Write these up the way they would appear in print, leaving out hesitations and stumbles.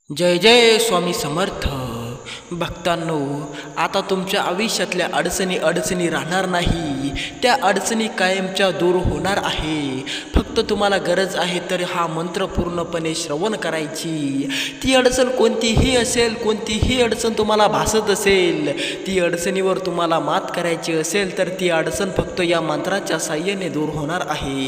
जय जय स्वामी समर्थ भक्तांनो, आता तुमच्या आयुष्यातल्या अडचणी राहणार नाही. त्या अडचणी कायमच्या दूर होणार आहे. फक्त तुम्हाला गरज आहे तर हा मंत्र पूर्णपणे श्रवण करायची. ती अडचण कोणतीही असेल, कोणतीही अडचण तुम्हाला भासत असेल, ती अडचणीवर तुम्हाला मात करायची असेल तर ती अडचण फक्त या मंत्राच्या साह्याने दूर होणार आहे.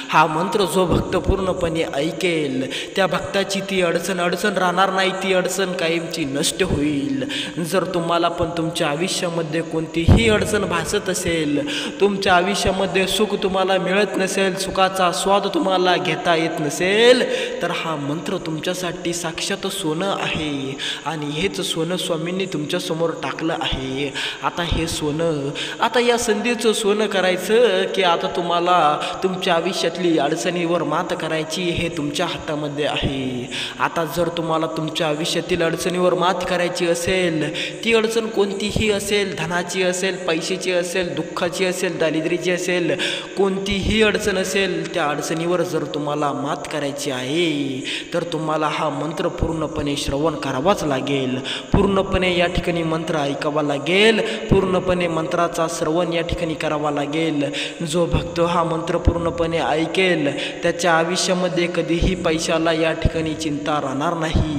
हा मंत्र जो भक्त पूर्णपणे ऐकेल त्या भक्ताची ती अडचण राहणार नाही. ती अडचण कायमची नष्ट होईल. जर तुम्हाला पण तुमच्या आयुष्यामध्ये कोणतीही अडचण भासत असेल, तुमच्या आयुष्यामध्ये सुख तुम्हाला मिळत नसेल, सुखाचा स्वाद तुम्हाला घेता येत नसेल, तर हा मंत्र तुमच्यासाठी साक्षात सोनं आहे. आणि हेच सोनं स्वामींनी तुमच्यासमोर टाकलं आहे. आता हे सोनं, आता या संधीचं सोनं करायचं की आता तुम्हाला तुमच्या आयुष्यातली अडचणीवर मात करायची हे तुमच्या हातामध्ये आहे. आता जर तुम्हाला तुमच्या आयुष्यातील अडचणीवर मात करायची असेल, ती अडचण कोणतीही असेल, धनाची असेल, पैशाची असेल, दुःखाची असेल, दारिद्र्याची असेल, कोणतीही अडचण असेल, त्या अडचणीवर जर तुम्हाला मात करायची आहे तर तुम्हाला हा मंत्र पूर्णपणे श्रवण करावाच लागेल. पूर्णपणे या ठिकाणी मंत्र ऐकावा लागेल. पूर्णपणे मंत्राचा श्रवण या ठिकाणी करावा लागेल. जो भक्त हा मंत्र पूर्णपणे ऐकेल त्याच्या आयुष्यामध्ये कधीही पैशाला या ठिकाणी चिंता राहणार नाही.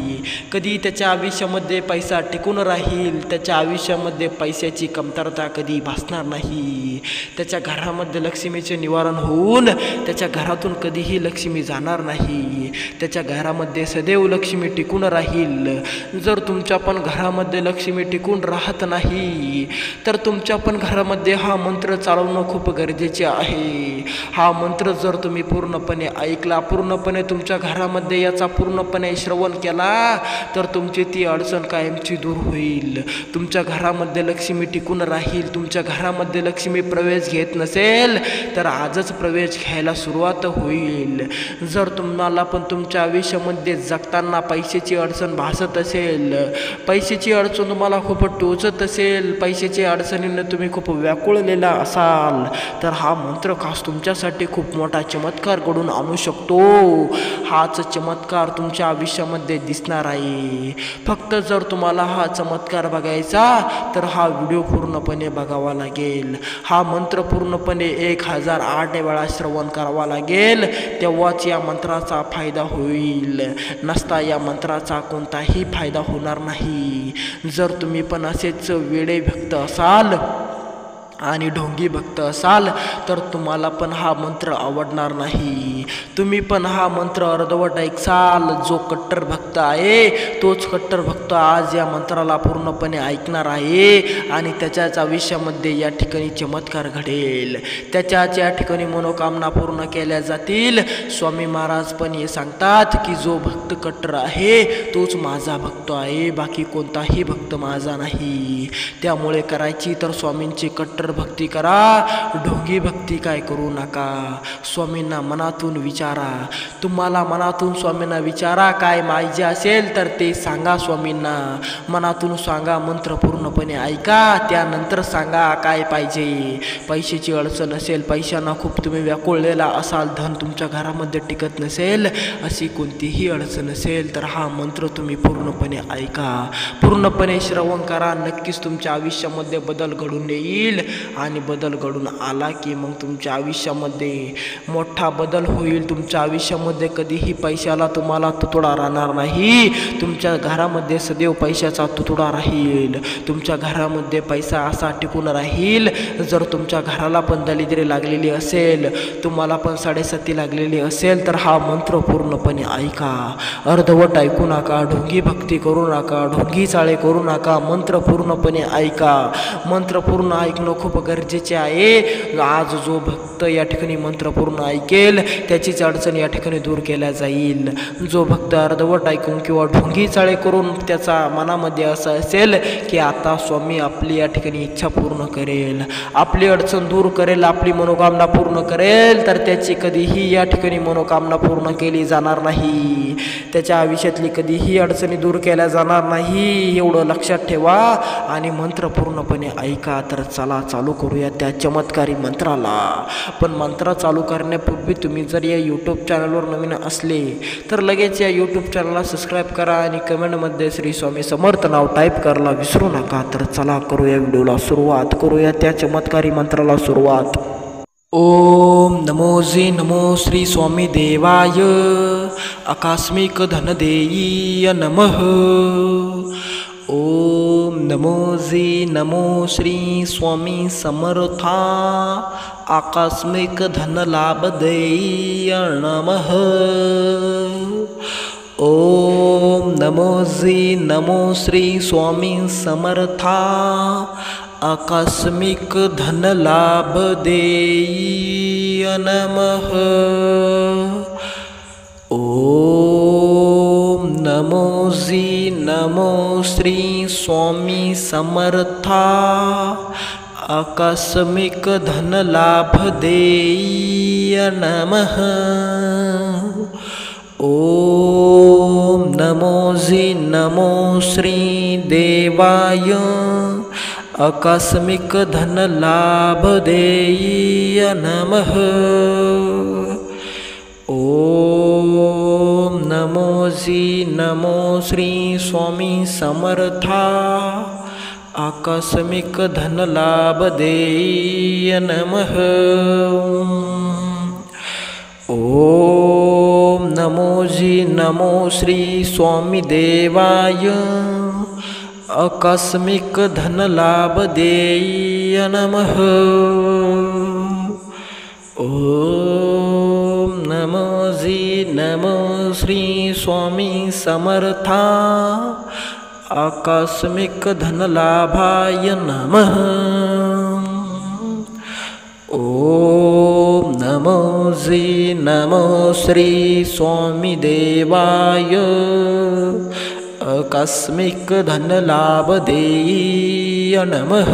कधी त्याच्या आयुष्यामध्ये पैसा टिकून राहील. त्याच्या आयुष्यामध्ये पैशाची कमतरता कधी भासणार नाही. त्याच्या घरामध्ये लक्ष्मीचे निवारण होऊन त्याच्या घरातून कधीही लक्ष्मी जाणार नाही. त्याच्या घरामध्ये सदैव लक्ष्मी टिकून राहील. जर तुमच्या पण घरामध्ये लक्ष्मी टिकून राहत नाही तर तुमच्या पण घरामध्ये हा मंत्र चालवणं खूप गरजेचे आहे. हा मंत्र जर तुम्ही पूर्णपणे ऐकला, पूर्णपणे तुमच्या घरामध्ये याचा पूर्णपणे श्रवण केला तर तुमची ती अडचण कायमची दूर होईल. तुमच्या घरामध्ये लक्ष्मी टिकून राहील. तुमच्या घरामध्ये लक्ष्मी प्रवेश घेत नसेल तर आजच प्रवेश घ्यायला सुरुवात होईल. जर तुम्हाला पण तुमच्या आयुष्यामध्ये जगताना पैशाची अडचण भासत असेल, पैशाची अडचण तुम्हाला खूप टोचत असेल, पैशाच्या अडचणीने तुम्ही खूप व्याकुळलेला असाल तर हा मंत्र खास तुमच्यासाठी खूप मोठा चमत्कार घडून आणू शकतो. हाच चमत्कार तुमच्या आयुष्यामध्ये दिसणार आहे. फक्त जर तुम्हाला हा चमत्कार बघायचा तर हा व्हिडिओ पूर्णपणे बघावा लागेल. हा मंत्र पूर्णपणे 1008 वेळा श्रवण करावा लागेल. तेव्हाच या मंत्राचा फायदा होईल. नसता या मंत्राचा कोणताही फायदा होणार नाही. जर तुम्ही पण असेच वेडे भक्त असाल आणि ढोंगी भक्त असाल तर तुम्हाला पण हा मंत्र आवडणार नाही. तुम्ही पण हा मंत्र अर्धवट ऐकसाल. जो कट्टर भक्त आहे तोच कट्टर भक्त आज या मंत्राला पूर्णपणे ऐकणार आहे आणि त्याच्याच आयुष्यामध्ये या ठिकाणी चमत्कार घडेल. त्याच्याच या ठिकाणी मनोकामना पूर्ण केल्या जातील. स्वामी महाराज पण हे सांगतात की जो भक्त कट्टर आहे तोच माझा भक्त आहे, बाकी कोणताही भक्त माझा नाही. त्यामुळे करायची तर स्वामींची कट्टर भक्ती करा, ढोंगी भक्ती काय करू नका. स्वामींना मनातून विचारा. तुम्हाला मनातून स्वामींना विचारा, काय पाहिजे असेल तर ते सांगा स्वामींना. मनातून सांगा, मंत्र पूर्णपणे ऐका, त्यानंतर सांगा काय पाहिजे. पैशाची अडचण असेल, पैशांना खूप तुम्ही व्याकुळलेला असाल, धन तुमच्या घरामध्ये टिकत नसेल, अशी कोणतीही अडचण असेल तर हा मंत्र तुम्ही पूर्णपणे ऐका, पूर्णपणे श्रवण करा. नक्कीच तुमच्या आयुष्यामध्ये बदल घडून येईल आणि बदल घडून आला की मग तुमच्या आयुष्यामध्ये मोठा बदल होईल. तुमच्या आयुष्यामध्ये कधीही पैशाला तुम्हाला तुतडा राहणार नाही. तुमच्या घरामध्ये सदैव पैशाचा तुतडा राहील. तुमच्या घरामध्ये पैसा असा टिकून राहील. जर तुमच्या घराला पण दारिद्र्य लागलेली असेल, तुम्हाला पण साडेसाती लागलेली असेल तर हा मंत्र पूर्णपणे ऐका. अर्धवट ऐकू नका, ढोंगी भक्ती करू नका, ढोंगी चाळे करू नका. मंत्र पूर्णपणे ऐका. मंत्र पूर्ण ऐकणं खूप गरजेचे आहे. आज जो भक्त या ठिकाणी मंत्र पूर्ण ऐकेल त्याचीच अडचण या ठिकाणी दूर केल्या जाईल. जो भक्त अर्धवट ऐकून किंवा ढोंगी चाळे करून त्याचा मनामध्ये असं असेल की आता स्वामी आपली या ठिकाणी इच्छा पूर्ण करेल, आपली अडचण दूर करेल, आपली मनोकामना पूर्ण करेल, तर त्याची कधीही या ठिकाणी मनोकामना पूर्ण केली जाणार नाही. त्याच्या आयुष्यातली कधीही अडचणी दूर केल्या जाणार नाही. एवढं लक्षात ठेवा आणि मंत्र पूर्णपणे ऐका. तर चला चालू करूया त्या चमत्कारी मंत्राला. पण मंत्र चालू करण्यापूर्वी तुम्ही जर या यूट्यूब चॅनलवर नवीन असले तर लगेच या यूट्यूब चॅनलला सबस्क्राईब करा आणि कमेंटमध्ये श्री स्वामी समर्थ नाव टाईप करायला विसरू नका. तर चला करूया व्हिडिओला सुरुवात, करूया त्या चमत्कारी मंत्राला सुरुवात. ओम नमो श्री स्वामी देवाय आकस्मिक धनदेयी नमः. ओम नमो श्री स्वामी समर्था आकस्मिक धनलाभदेयी नमः. ओम नमो श्री स्वामी समर्था आकस्मिक धनलाभदेयी नमः. ओम नमो श्री स्वामी समर्था आकस्मिक धनलाभदेयी नमः. ओम नमो श्री देवाय आकस्मिक धनलाभदेयी नमः. ओम नमो श्री स्वामी समर्था आकस्मिक धनलाभदेयी नमः. ओम नमो श्री स्वामी देवाय आकस्मिक धनलाभदेयी नमः. ओम नमो श्री स्वामी समर्था आकस्मिक धनलाभाय नमः. ओम नमो श्री स्वामी देवाय आकस्मिक धनलाभदेयी नमः.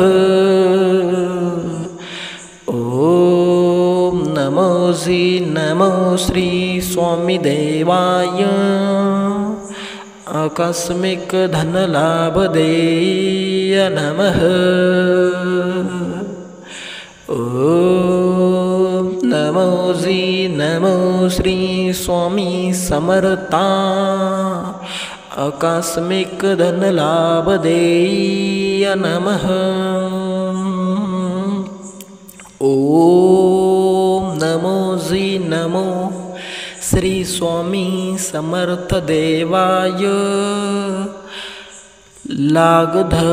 ओम नमो श्री स्वामी देवाय आकस्मिक धनलाभदेयी नमः. ओम नमो श्री स्वामी समर्था आकस्मिक धनलाभदेयी नमः. ओम नमो श्री स्वामी समर्थ देवाय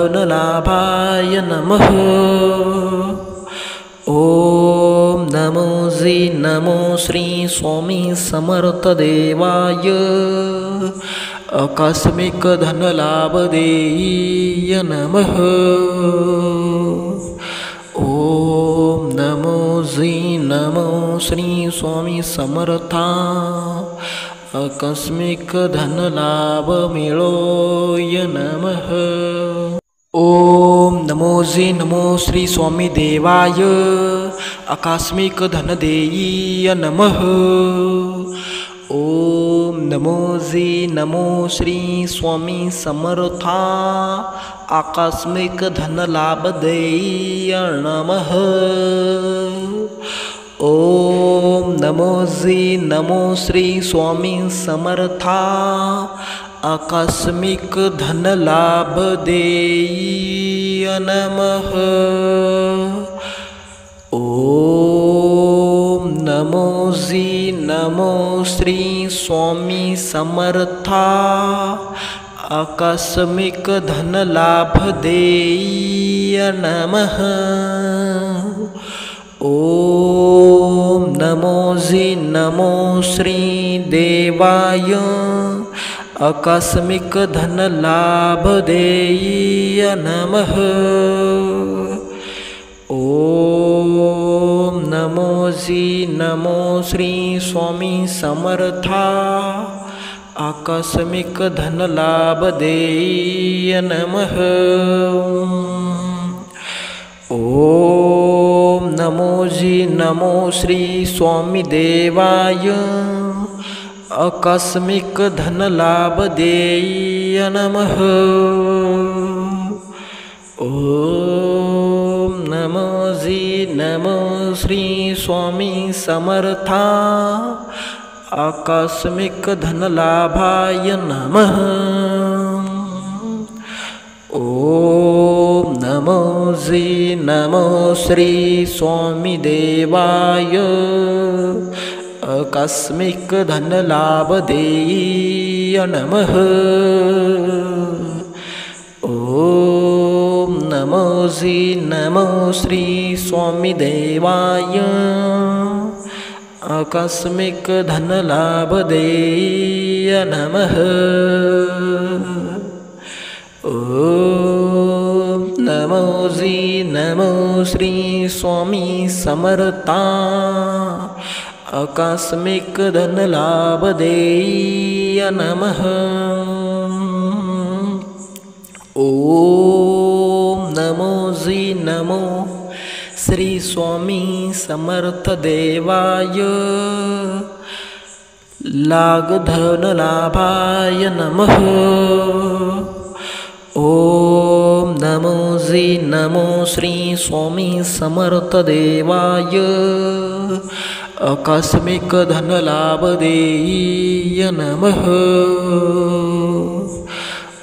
लाभधनलाभाय नमः. ओम नमो श्री स्वामी समर्थ देवाय आकस्मिक धनलाभदेयी नमः. ओम नमो श्री स्वामी समर्था आकस्मिक धनलाभ मिळोय नमः. ओम नमो श्री स्वामी देवाय आकस्मिक धनदेयी नमः. ओम नमो श्री स्वामी समर्था आकस्मिक धनलाभदेयी नमः. ओम नमो श्री स्वामी समर्था आकस्मिक धनलाभदेयी नमः. ओम नमो श्री स्वामी समर्था आकस्मिक धनलाभदेयी नमः. ओम नमो श्री देवाय आकस्मिक धनलाभदेयी नमः. ओम नमो श्री स्वामी समर्था आकस्मिक धनलाभदेयी नमः. ओम नमो श्री स्वामी देवाय आकस्मिक धनलाभदेयी नमः. ओम नमो जी नमो श्री स्वामी समर्था आकस्मिक धनलाभाय नमः। ओम नमो जी नमो श्री स्वामी देवाय आकस्मिक धनलाभदेय नमः। ओम नमो जी नमो श्री स्वामी देवाय आकस्मिक धनलाभदेय नमः। ओम नमो जी नमो श्री स्वामी समर्था आकस्मिक धनलाभदेय नमः। ओम नमो जी नमो श्री स्वामी समर्थ देवाय लाभधनलाभाय नमः। ओम नमो जी नमो श्री स्वामी समर्थ देवाय आकस्मिक धनलाभदेय नमः।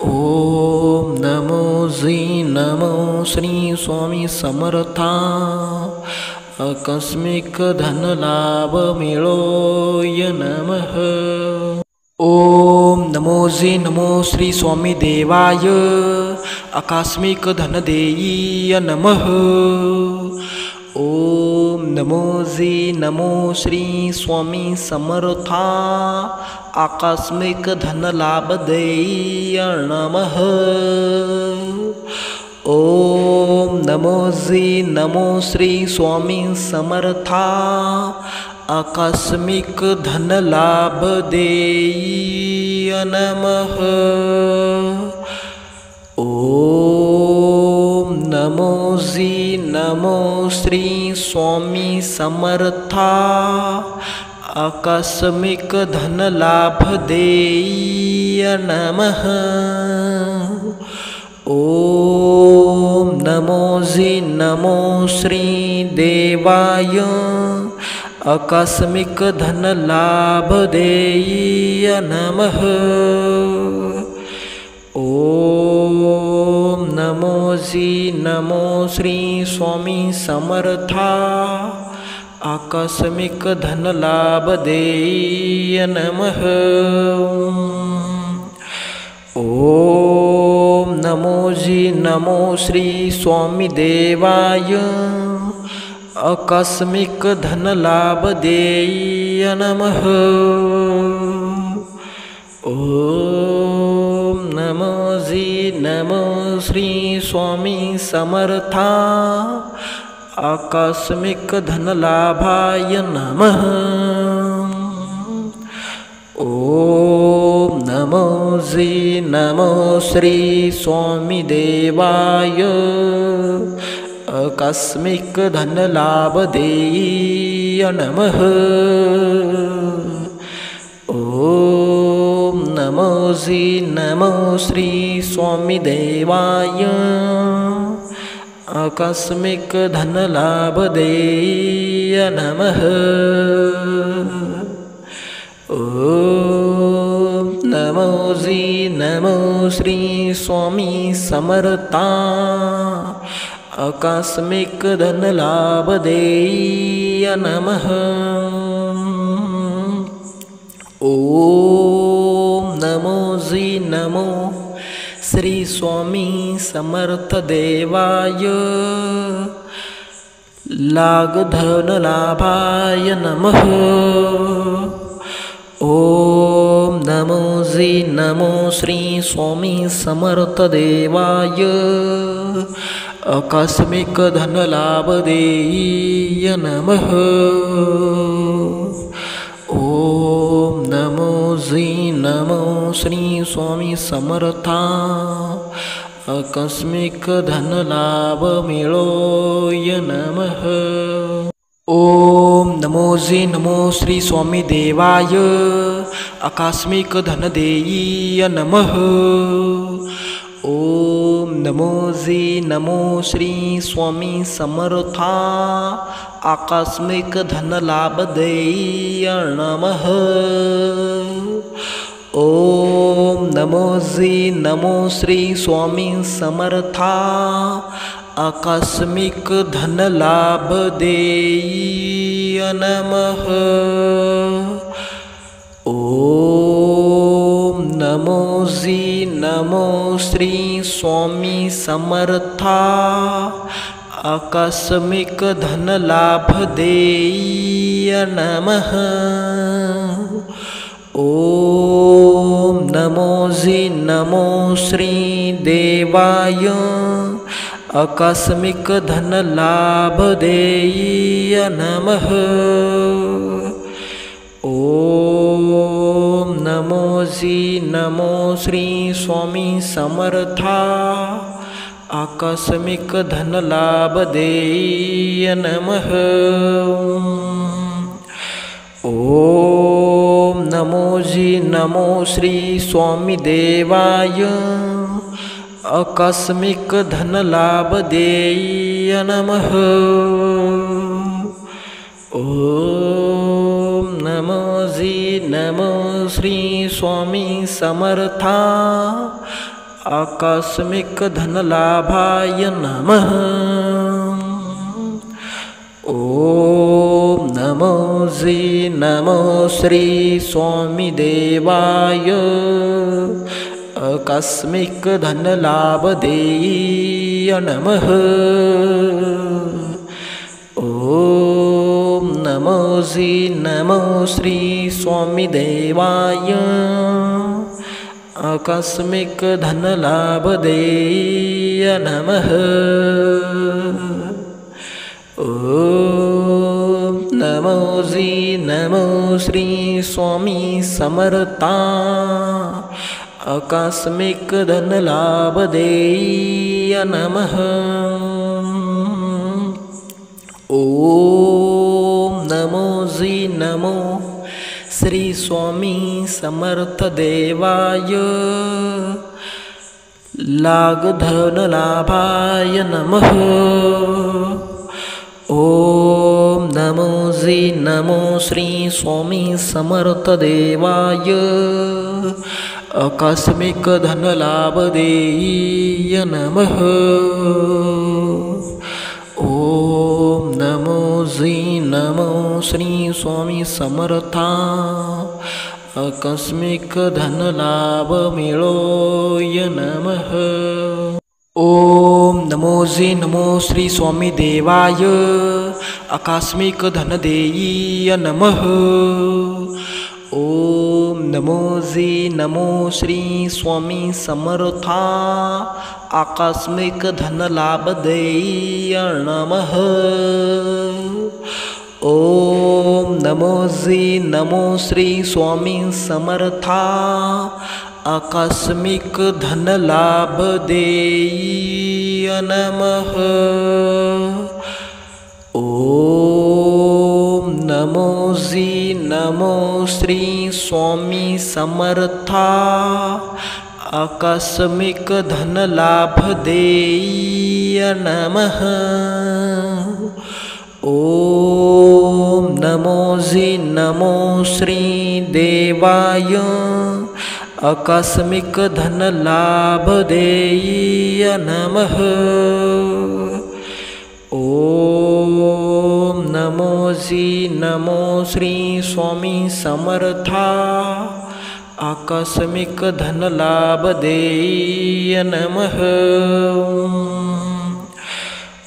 ओम नमो जी नमो श्री स्वामी समर्था आकस्मिक धनलाभ मिळोय नमः। ओम नमो जी नमो श्री स्वामी देवाय आकस्मिक धनदेय नमः। ओम नमो जी नमो श्री स्वामी समर्था आकस्मिक धनलाभदेय नमः। ओम नमो जी नमो श्री स्वामी समर्था आकस्मिक धनलाभदेय नमः। ओम नमो जी नमो श्री स्वामी समर्था आकस्मिक धनलाभदेय नमः। ओम नमो जी नमो श्री देवाय आकस्मिक धनलाभदेय नमः। ओम नमो जी नमो श्री स्वामी समर्था आकस्मिक धनलाभदेय नमः। ओम नमो जी नमो श्री स्वामी देवाय आकस्मिक धनलाभदेय नमः। ओम नमो जी नमो श्री स्वामी समर्था आकस्मिक धनलाभाय नमः। ओम नमो जी नमो श्री स्वामी देवाय आकस्मिक धनलाभदेय नमः। ओम नमो जी नमो श्री स्वामी देवाय आकस्मिक धनलाभदेय नमः। ओम नमो जी नमो श्री स्वामी समर्था आकस्मिक धनलाभदेय नमः। ओम नमो जी नमो श्री स्वामी समर्थ देवाय लाभधनलाभाय नमः। ओम नमो जी नमो श्री स्वामी समर्थ देवाय आकस्मिक धनलाभदेय नमः। ओम नमो जी नमो श्री स्वामी समर्था आकस्मिक धनलाभ मिळोय नमः। ओम नमो जी नमो श्री स्वामी देवाय आकस्मिक धनदेय नमः। ओम नमो जी नमो श्री स्वामी समर्था आकस्मिक धन लाभ देय नमः। ओम नमो जी नमो श्री स्वामी समर्था आकस्मिक धन लाभ देय नमः। ओम नमो जी नमो श्री स्वामी समर्था आकस्मिक धन लाभ देय नमः। ओम नमो जी नमो श्री देवाय आकस्मिक धन लाभ देय नमः। ओम नमो जी नमो श्री स्वामी समर्था आकस्मिक धन लाभ देय नमः। ओम नमो जी नमो श्री स्वामी देवाय आकस्मिक धन लाभ देय नमः। ओम नमो जी नमो श्री स्वामी समर्था आकस्मिक धन लाभाय नमः। ओम नमो जी नमो श्री स्वामी देवाय आकस्मिक धन लाभ देय नमः। ओम नमो जी नमो श्री स्वामी देवाय आकस्मिक धन लाभ देय नमः। ओम नमो जी नमो श्री स्वामी समर्था आकस्मिक धन लाभ देय नमः। ओम नमो जी नमो श्री स्वामी समर्थ देवाय लाग धन लाभाय नमः। ओम नमो जी नमो श्री स्वामी समर्थ देवाय आकस्मिक धन लाभ देय नमः। ओम नमो जी नमो श्री स्वामी समर्था आकस्मिक धन लाभ मिळोय नमः। ओम नमो जी नमो श्री स्वामी देवाय आकस्मिक धन देय नमः। ओम नमो जी नमो श्री स्वामी समर्था आकस्मिक धन लाभ देय नमः। ओम नमो जी नमो श्री स्वामी समर्था आकस्मिक धन लाभ देय नमः। ओम नमो जी नमो श्री स्वामी समर्था आकस्मिक धन लाभ देय नमः। ओम नमो जी नमो श्री देवाय आकस्मिक धन लाभ देय नमः। ओम नमो जी नमो श्री स्वामी समर्था आकस्मिक धन लाभ देय नमः।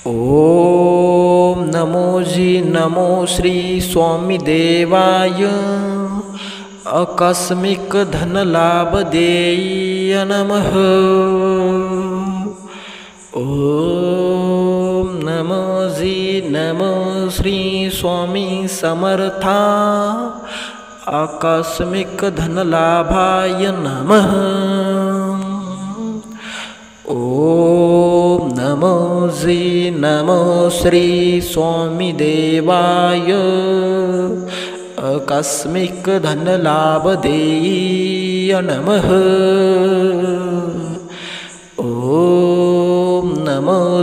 ओम नमो जी नमो श्री स्वामी देवाय आकस्मिक धन लाभ देय नमः। ओम नमो जी नमो श्री स्वामी समर्था आकस्मिक धन लाभाय नमः। ओम नमो जी नमो श्री स्वामी देवाय आकस्मिक धन लाभ देय नमः। ओम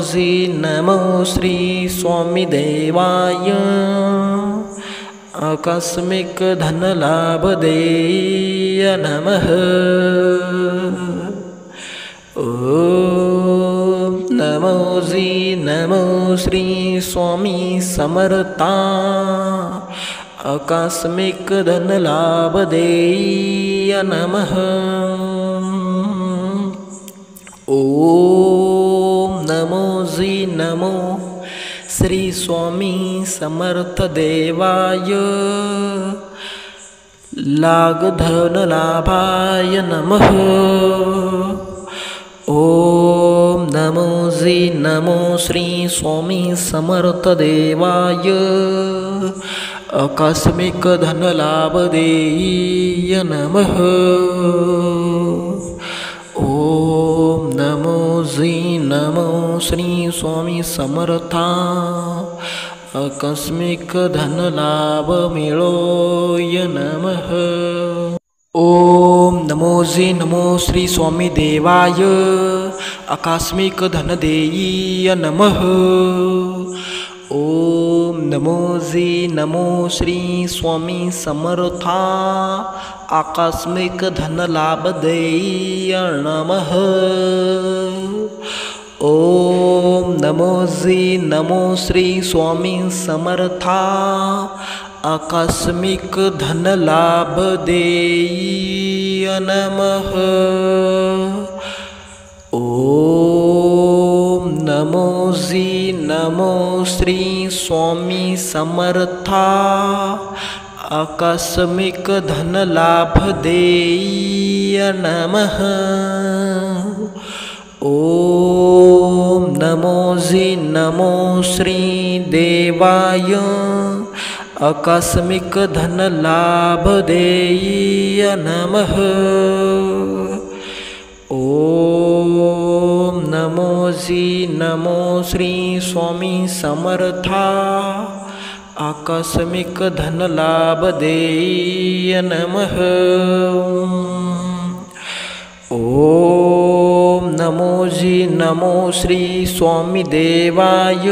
जी नमो श्री स्वामी देवाय आकस्मिक धन लाभ देय नमः। ओम नमो जी नमो श्री स्वामी समर्था आकस्मिक धन लाभ देय नमः। ओम नमो जी नमो श्री स्वामी समर्थ देवाय लाग धन लाभाय नमः। ओम नमो जी नमो श्री स्वामी समर्थ देवाय आकस्मिक धन लाभ देय नमः। ओम नमो जी नमो श्री स्वामी समर्था आकस्मिक धन लाभ मिळोय नमः। ओम नमो जी नमो श्री स्वामी देवाय आकस्मिक धन देय नमः। ओम नमो जी नमो श्री स्वामी समर्था आकस्मिक धन लाभ देय नमः। ओम नमो जी नमो श्री स्वामी समर्था आकस्मिक धन लाभ देय नमः। ओम नमो जी नमो श्री स्वामी समर्था आकस्मिक धन लाभ देय नमः। ओम नमो जी नमो श्री देवाय आकस्मिक धन लाभ देय नमः। ओम नमो जी नमो श्री स्वामी समर्था आकस्मिक धन लाभ देय नमः। ओम नमो जी नमो श्री स्वामी देवाय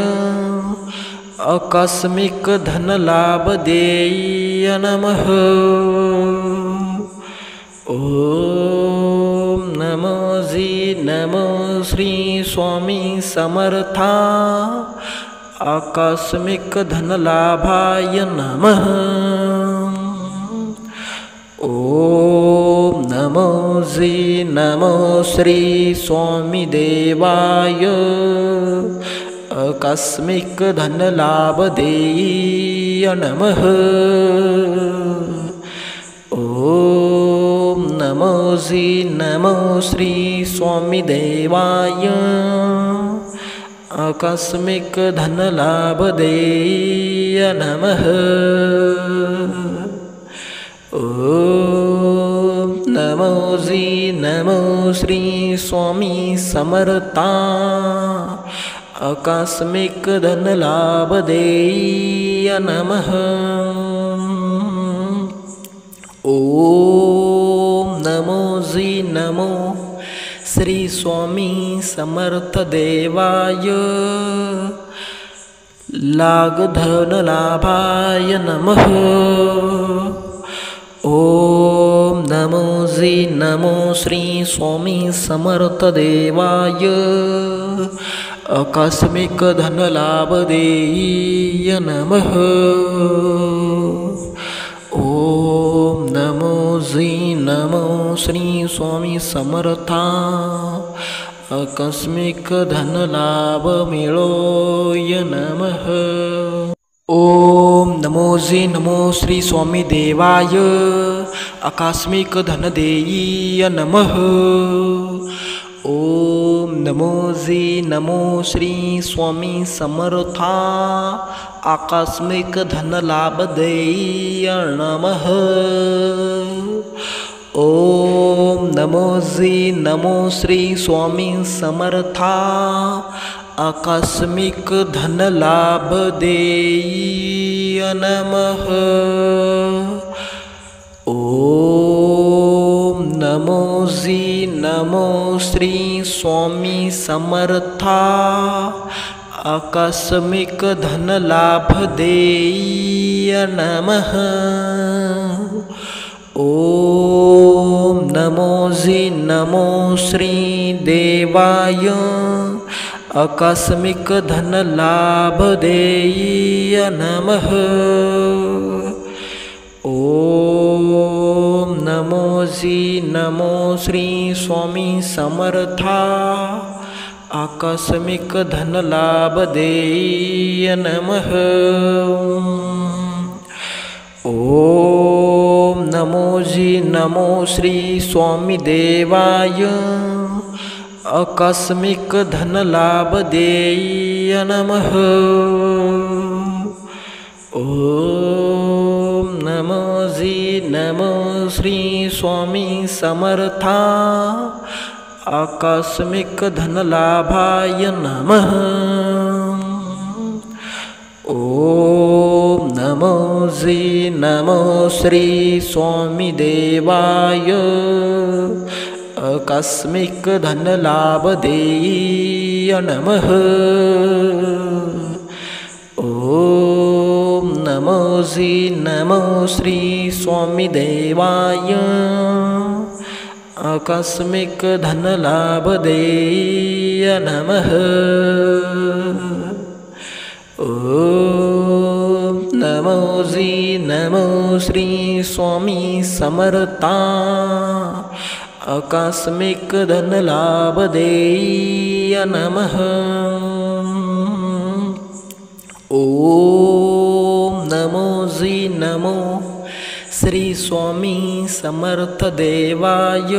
आकस्मिक धन लाभ देय नमः। ओम नमो जी नमो श्री स्वामी समर्था आकस्मिक धन लाभाय नमः। ओम नमो जी नमो श्री स्वामी देवाय आकस्मिक धन लाभ देय नमः। ओम नमो जी नमो श्री स्वामी देवाय आकस्मिक धन लाभ देय नमः। ओम नमो जी नमो श्री स्वामी समर्था आकस्मिक धन लाभ देय नमः। ओम नमो जी नमो श्री स्वामी समर्थ देवाय लाग धन लाभाय नमः। ओम नमो जी नमो श्री स्वामी समर्थ देवाय आकस्मिक धन लाभ देय नमः। ओम नमो जी नमो श्री स्वामी समर्था आकस्मिक धन लाभ मिळोय नमः। ओम नमो जी नमो श्री स्वामी देवाय आकस्मिक धन देय नमः। ओम नमो जी नमो श्री स्वामी समर्था आकस्मिक धन लाभ देय नमः। ओम नमो जी नमो श्री स्वामी समर्था आकस्मिक धन लाभ देय नमः। ओम नमो जी नमो नमो श्री स्वामी समर्था आकस्मिक धन लाभ देय नमः। ओम नमो श्री देवाय आकस्मिक धन लाभ देय नमः। ओम नमो श्री स्वामी समर्था आकस्मिक धन लाभ देय नमः। ओम नमो श्री स्वामी देवाय आकस्मिक धन लाभ देय नमः। ओम नमो श्री स्वामी समर्था आकस्मिक धन लाभाय नमः। ओम नमो श्री स्वामी देवाय आकस्मिक धन लाभ देय नमः। ओम नमो श्री स्वामी देवाय आकस्मिक धन लाभ देय नमः। ओम नमो श्री स्वामी समर्था आकस्मिक धन लाभ देय नमः। ओम नमो श्री स्वामी समर्थ देवाय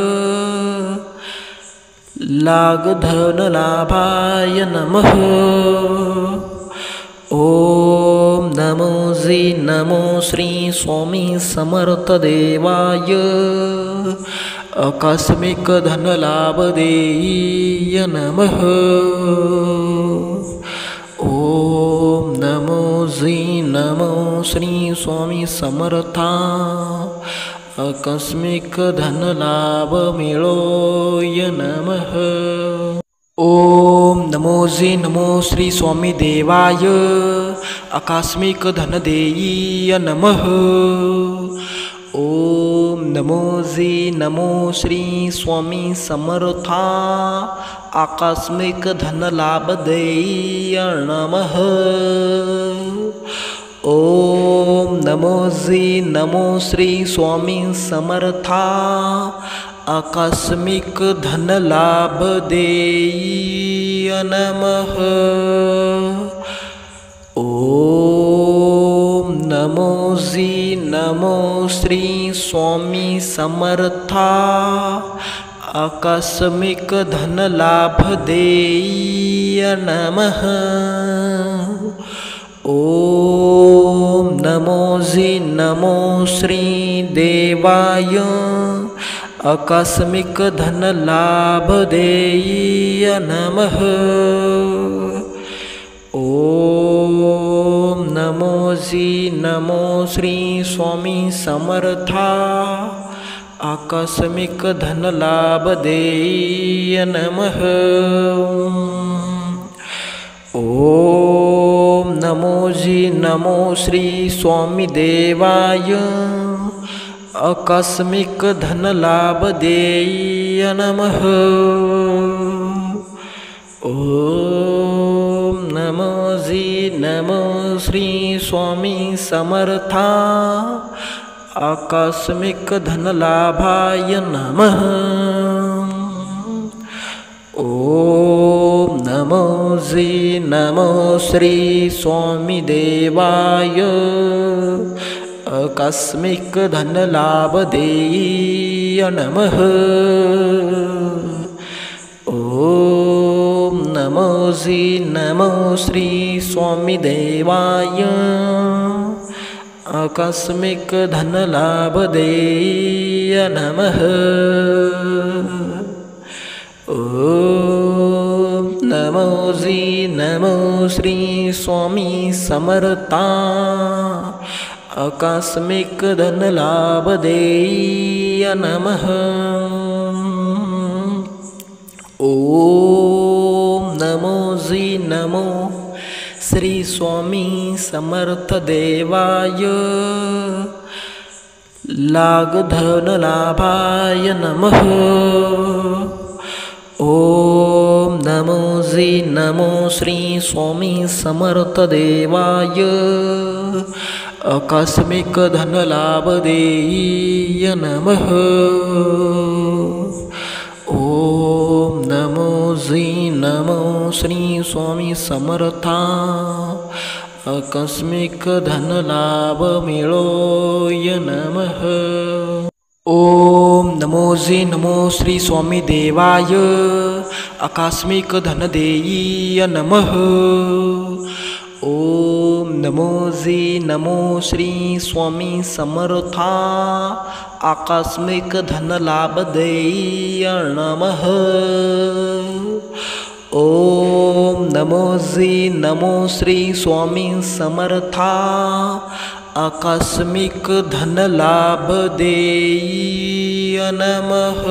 लाग धन लाभाय नमः। ओम नमो श्री स्वामी समर्थ देवाय आकस्मिक धन लाभ देय नमः। ओम नमो श्री स्वामी समर्था आकस्मिक धन लाभ मिळोय नमः। ओम नमो श्री स्वामी देवाय आकस्मिक धन देय नमः। ओम नमो श्री स्वामी समर्था आकस्मिक धन लाभ देय नमः। ओम नमो श्री स्वामी समर्था आकस्मिक धन लाभ देय नमः। ओम नमो श्री स्वामी समर्था आकस्मिक धन लाभ देय नमः। ओम नमो श्री देवाय आकस्मिक धन लाभ देय नमः। ओम नमो श्री स्वामी समर्था आकस्मिक धन लाभ देय नमः। ओम नमो श्री स्वामी देवाय आकस्मिक धन लाभ देय नमः। ओम नमो श्री स्वामी समर्था आकस्मिक धन लाभाय नमः। ओम नमो श्री स्वामी देवाय आकस्मिक धन लाभ देय नमः। ओम नमो श्री स्वामी देवाय आकस्मिक धन लाभ देय नमः। ओम नमो श्री स्वामी समर्था आकस्मिक धन लाभ देय नमः। ओम नमो जी नमो श्री स्वामी समर्थ देवाय लाभधनलाभाय नमः। ओम नमो जी नमो श्री स्वामी समर्थ देवाय आकस्मिक धनलाभदेय नमः। ओम नमो जी नमो श्री स्वामी समर्था आकस्मिक धनलाभ मिळोय नमः। ओम नमो जी नमो श्री स्वामी देवाय आकस्मिक धनदेय नमः। ओम नमो जी नमो श्री स्वामी समर्था आकस्मिक धनलाभदेय नमः। ओम नमो जी नमो श्री स्वामी समर्था आकस्मिक धनलाभदेय नमः।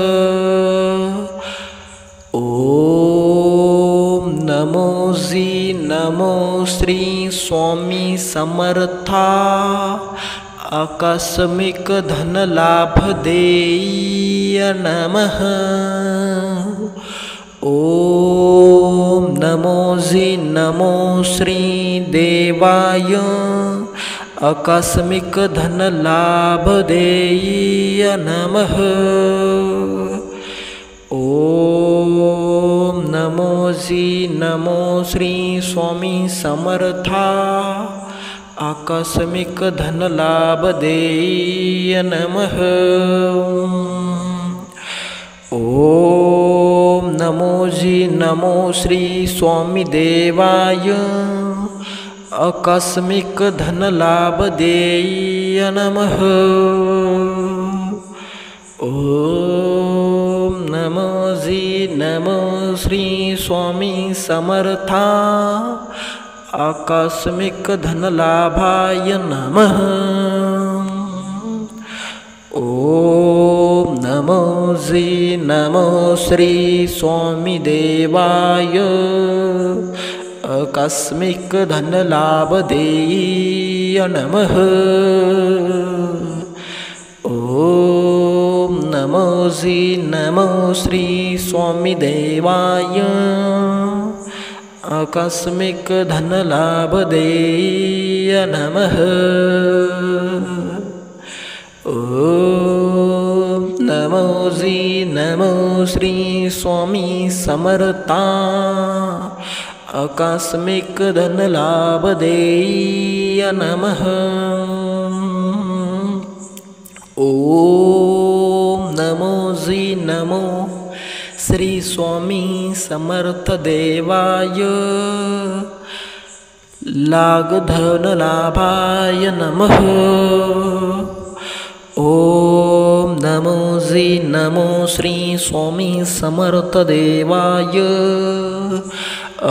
ओम नमो जी नमो श्री स्वामी समर्था आकस्मिक धनलाभदेय नमः। ओम नमो जी नमो श्री देवाय आकस्मिक धनलाभदेय नमः। ओम नमो जी नमो श्री स्वामी समर्था आकस्मिक धनलाभदेय नमः। ओम नमो जी नमो श्री स्वामी देवाय आकस्मिक धनलाभदेय नमः। ओम नमो जी नमो श्री स्वामी समर्था आकस्मिक धनलाभाय नमः। ओम नमो जी नमो श्री स्वामी देवाय आकस्मिक धनलाभदेय नमः। ओम नमो जी नमो श्री स्वामी देवाय आकस्मिक धनलाभदेय नमः। ओम नमो जी नमो श्री स्वामी समर्था आकस्मिक धनलाभदेय नमः। ओम नमो जी नमो श्री स्वामी समर्थ देवाय लाभधनलाभाय नमः। ओम नमो जी नमो श्री स्वामी समर्थ देवाय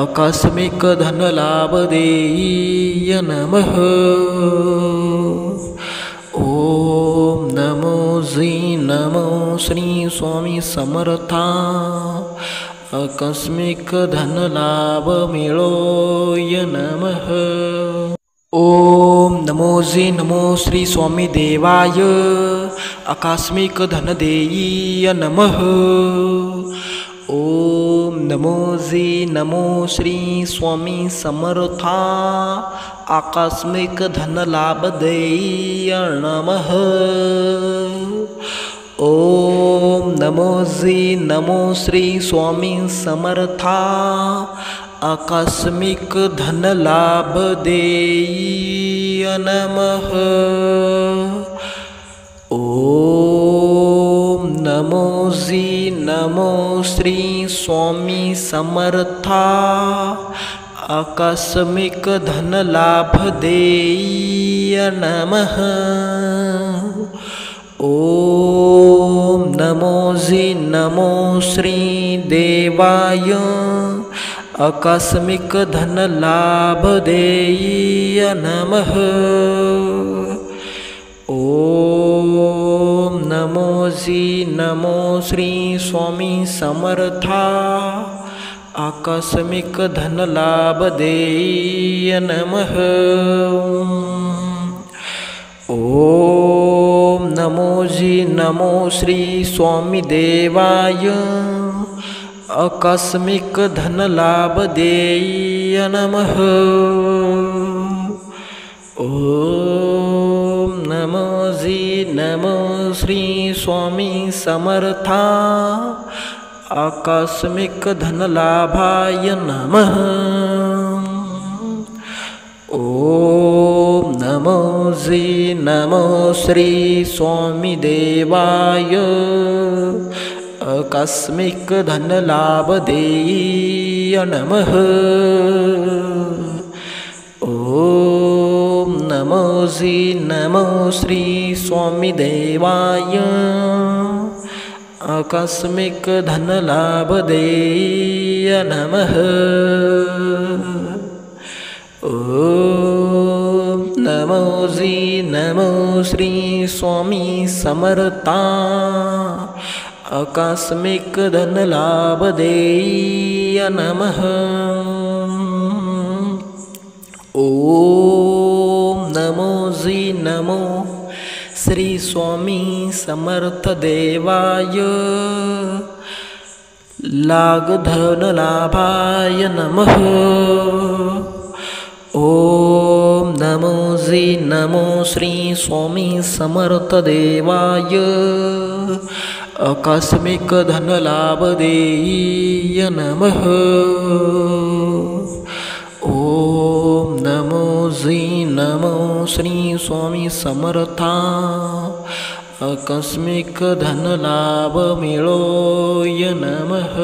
आकस्मिक धनलाभदेय नमः। ओम नमो जी नमो श्री स्वामी समर्था आकस्मिक धनलाभ मिळोय नमः। ओम नमो जी नमो श्री स्वामी देवाय आकस्मिक धनदेय नमः। ओम नमो जी नमो श्री स्वामी समर्था आकस्मिक धनलाभदेय नमः। ओम नमो जी नमो श्री स्वामी समर्था आकस्मिक धनलाभदेय नमः। ओम नमो जी नमो श्री स्वामी समर्था आकस्मिक धनलाभदेय नमः। ओम नमो जी नमो श्री देवाय आकस्मिक धनलाभदेय नमः। ओम नमो नमो जी नमो श्री स्वामी समर्था आकस्मिक धन लाभ देय नमः। ओम नमो जी नमो श्री स्वामी देवाय आकस्मिक धन लाभ देय नमः। ओम नमो जी नमो श्री स्वामी समर्था आकस्मिक धन लाभाय नमः। ओम नमो जी नमो श्री स्वामी देवाय आकस्मिक धन लाभ देय नमः। ओम नमो जी नमो श्री स्वामी देवाय आकस्मिक धन लाभ देय नमः। ओम नमो जी नमो श्री स्वामी समर्था आकस्मिक धन लाभ देय नमः। ओम नमो जी नमो श्री स्वामी समर्थ देवाय लाग धन लाभाय नमः। ओम नमो जी नमो श्री स्वामी समर्थ देवाय आकस्मिक धन लाभ देय नमः। ओम नमो जी नमो श्री स्वामी समर्था आकस्मिक धन लाभ मिळोय नमः।